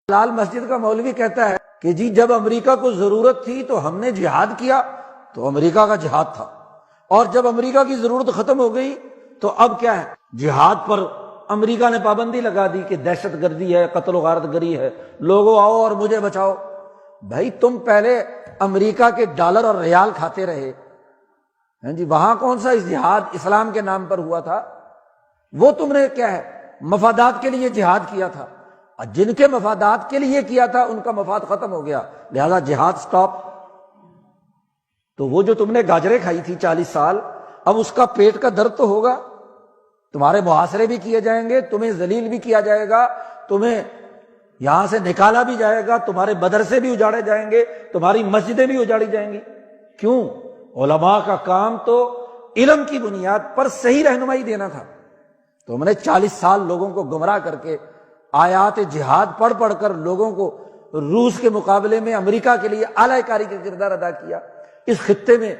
لال مسجد کا مولوی کہتا ہے کہ جی جب امریکہ کو ضرورت تھی تو ہم نے جہاد کیا تو امریکہ کا جہاد تھا، اور جب امریکہ کی ضرورت ختم ہو گئی تو اب کیا ہے، جہاد پر امریکہ نے پابندی لگا دی کہ دہشت گردی ہے، قتل و غارت گری ہے، لوگوں آؤ اور مجھے بچاؤ۔ بھائی تم پہلے امریکہ کے ڈالر اور ریال کھاتے رہے، ہاں جی، وہاں کون سا جہاد اسلام کے نام پر ہوا تھا؟ وہ تم نے کیا ہے، مفادات کے لیے جہاد کیا تھا، اور جن کے مفادات کے لیے کیا تھا ان کا مفاد ختم ہو گیا، لہذا جہاد سٹاپ۔ تو وہ جو تم نے گاجریں کھائی تھی 40 سال، اب اس کا پیٹ کا درد تو ہوگا، تمہارے محاصرے بھی کیے جائیں گے، تمہیں ذلیل بھی کیا جائے گا، تمہیں یہاں سے نکالا بھی جائے گا، تمہارے مدرسے بھی اجاڑے جائیں گے، تمہاری مسجدیں بھی اجاڑی جائیں گی۔ کیوں؟ علماء کا کام تو علم کی بنیاد پر صحیح رہنمائی دینا تھا۔ تو ہم نے 40 سال لوگوں کو گمراہ کر کے آیات جہاد پڑھ پڑھ کر لوگوں کو روس کے مقابلے میں امریکہ کے لیے اعلی کاری کا کردار ادا کیا، اس خطے میں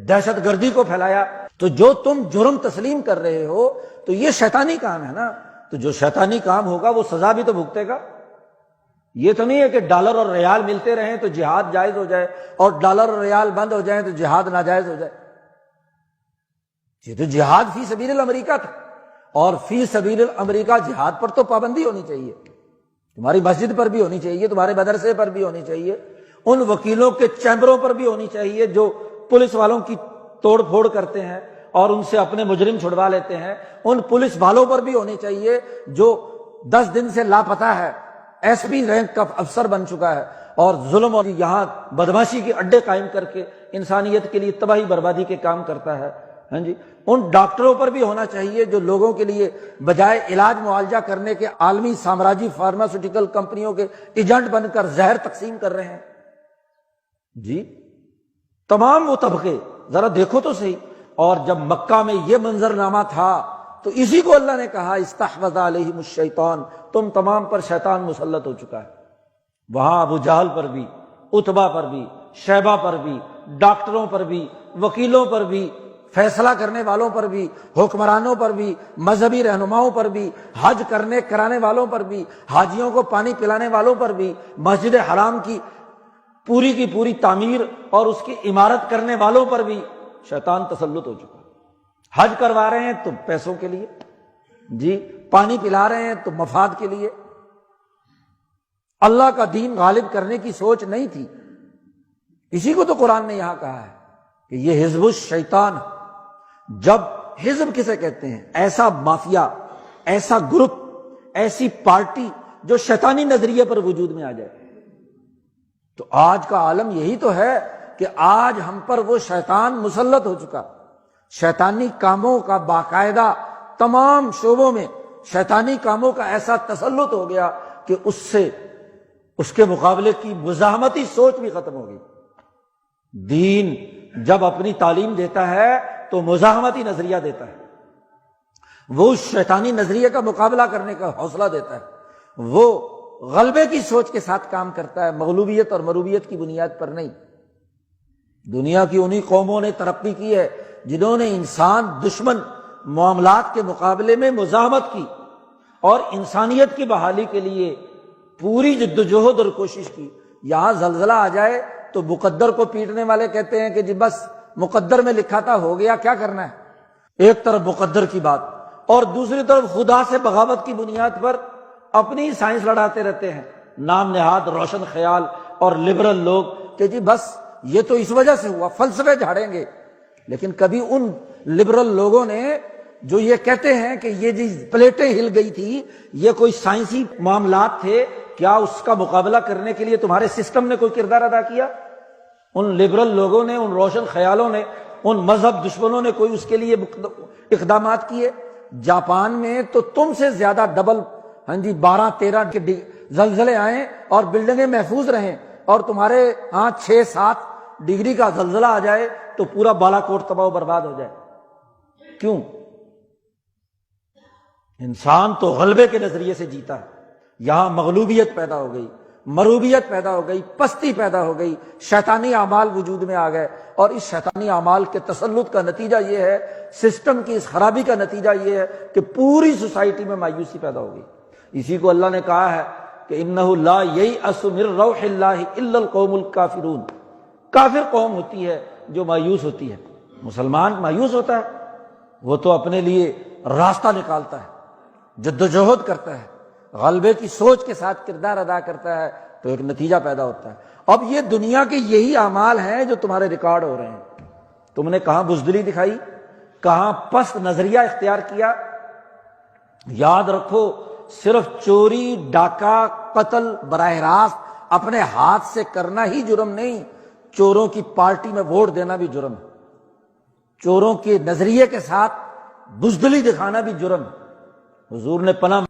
دہشت گردی کو پھیلایا۔ تو جو تم جرم تسلیم کر رہے ہو تو یہ شیطانی کام ہے نا، تو جو شیطانی کام ہوگا وہ سزا بھی تو بھگتے گا۔ یہ تو نہیں ہے کہ ڈالر اور ریال ملتے رہیں تو جہاد جائز ہو جائے، اور ڈالر اور ریال بند ہو جائیں تو جہاد ناجائز ہو جائے۔ یہ تو جہاد فی سبیل الامریکہ تھا، اور فی سبیل الامریکہ جہاد پر تو پابندی ہونی چاہیے، تمہاری مسجد پر بھی ہونی چاہیے، تمہارے مدرسے پر بھی ہونی چاہیے، ان وکیلوں کے چیمبروں پر بھی ہونی چاہیے جو پولیس والوں کی توڑ پھوڑ کرتے ہیں اور ان سے اپنے مجرم چھڑوا لیتے ہیں، ان پولیس والوں پر بھی ہونی چاہیے جو 10 دن سے لاپتہ ہے، ایس پی رینک کا افسر بن چکا ہے اور ظلم اور یہاں بدماشی کے اڈے قائم کر کے انسانیت کے لیے تباہی بربادی کے کام کرتا ہے۔ ہاں جی، ان ڈاکٹروں پر بھی ہونا چاہیے جو لوگوں کے لیے بجائے علاج معالجہ کرنے کے عالمی سامراجی فارماسیوٹیکل کمپنیوں کے ایجنٹ بن کر زہر تقسیم کر رہے ہیں۔ جی تمام وہ طبقے ذرا دیکھو تو صحیح۔ اور جب مکہ میں یہ منظرنامہ تھا تو اسی کو اللہ نے کہا استحوذ علیہم الشیطان، تم تمام پر شیطان مسلط ہو چکا ہے۔ وہاں ابو جہل پر بھی، عتبہ پر بھی، شیبہ پر بھی، ڈاکٹروں پر بھی، وکیلوں پر بھی، فیصلہ کرنے والوں پر بھی، حکمرانوں پر بھی، مذہبی رہنماؤں پر بھی، حج کرانے والوں پر بھی، حاجیوں کو پانی پلانے والوں پر بھی، مسجد حرام کی پوری تعمیر اور اس کی عمارت کرنے والوں پر بھی شیطان تسلط ہو چکا۔ حج کروا رہے ہیں تو پیسوں کے لیے، جی پانی پلا رہے ہیں تو مفاد کے لیے، اللہ کا دین غالب کرنے کی سوچ نہیں تھی۔ اسی کو تو قرآن نے یہاں کہا ہے کہ یہ حزب الشیطان۔ جب حزب کسے کہتے ہیں؟ ایسا مافیا، ایسا گروپ، ایسی پارٹی جو شیطانی نظریے پر وجود میں آ جائے۔ تو آج کا عالم یہی تو ہے کہ آج ہم پر وہ شیطان مسلط ہو چکا، شیطانی کاموں کا باقاعدہ تمام شعبوں میں شیطانی کاموں کا ایسا تسلط ہو گیا کہ اس سے اس کے مقابلے کی مزاحمتی سوچ بھی ختم ہو گئی۔ دین جب اپنی تعلیم دیتا ہے تو مزاحمتی نظریہ دیتا ہے، وہ شیطانی نظریے کا مقابلہ کرنے کا حوصلہ دیتا ہے، وہ غلبے کی سوچ کے ساتھ کام کرتا ہے، مغلوبیت اور مروبیت کی بنیاد پر نہیں۔ دنیا کی انہی قوموں نے ترقی کی ہے جنہوں نے انسان دشمن معاملات کے مقابلے میں مزاحمت کی اور انسانیت کی بحالی کے لیے پوری جدوجہد اور کوشش کی۔ یہاں زلزلہ آ جائے تو مقدر کو پیٹنے والے کہتے ہیں کہ جی بس مقدر میں لکھا تھا ہو گیا، کیا کرنا ہے؟ ایک طرف مقدر کی بات اور دوسری طرف خدا سے بغاوت کی بنیاد پر اپنی سائنس لڑاتے رہتے ہیں، نام نہاد روشن خیال اور لبرل لوگ کہ جی بس یہ تو اس وجہ سے ہوا، فلسفے جھاڑیں گے۔ لیکن کبھی ان لبرل لوگوں نے جو یہ کہتے ہیں کہ یہ جی پلیٹیں ہل گئی تھی، یہ کوئی سائنسی معاملات تھے، کیا اس کا مقابلہ کرنے کے لیے تمہارے سسٹم نے کوئی کردار ادا کیا؟ ان لبرل لوگوں نے، ان روشن خیالوں نے، ان مذہب دشمنوں نے کوئی اس کے لیے اقدامات کیے؟ جاپان میں تو تم سے زیادہ ڈبل 12-13 کے زلزلے آئیں اور بلڈنگیں محفوظ رہیں، اور تمہارے ہاں 6-7 ڈگری کا زلزلہ آ جائے تو پورا بالا کوٹ تباہ و برباد ہو جائے۔ کیوں؟ انسان تو غلبے کے نظریے سے جیتا ہے، یہاں مغلوبیت پیدا ہو گئی، مروبیت پیدا ہو گئی، پستی پیدا ہو گئی، شیطانی اعمال وجود میں آ گئے، اور اس شیطانی اعمال کے تسلط کا نتیجہ یہ ہے، سسٹم کی اس خرابی کا نتیجہ یہ ہے کہ پوری سوسائٹی میں مایوسی پیدا ہو گئی۔ اسی کو اللہ نے کہا ہے کہ انہ لا ییأس من روح اللہ الا القوم الکافرون، کافر قوم ہوتی ہے جو مایوس ہوتی ہے۔ مسلمان مایوس ہوتا ہے؟ وہ تو اپنے لیے راستہ نکالتا ہے، جدوجہد کرتا ہے، غلبے کی سوچ کے ساتھ کردار ادا کرتا ہے، تو ایک نتیجہ پیدا ہوتا ہے۔ اب یہ دنیا کے یہی اعمال ہیں جو تمہارے ریکارڈ ہو رہے ہیں۔ تم نے کہاں بزدلی دکھائی، کہاں پست نظریہ اختیار کیا۔ یاد رکھو، صرف چوری، ڈاکہ، قتل براہ راست اپنے ہاتھ سے کرنا ہی جرم نہیں، چوروں کی پارٹی میں ووٹ دینا بھی جرم ہے، چوروں کے نظریے کے ساتھ بزدلی دکھانا بھی جرم ہے۔ حضور نے پناہ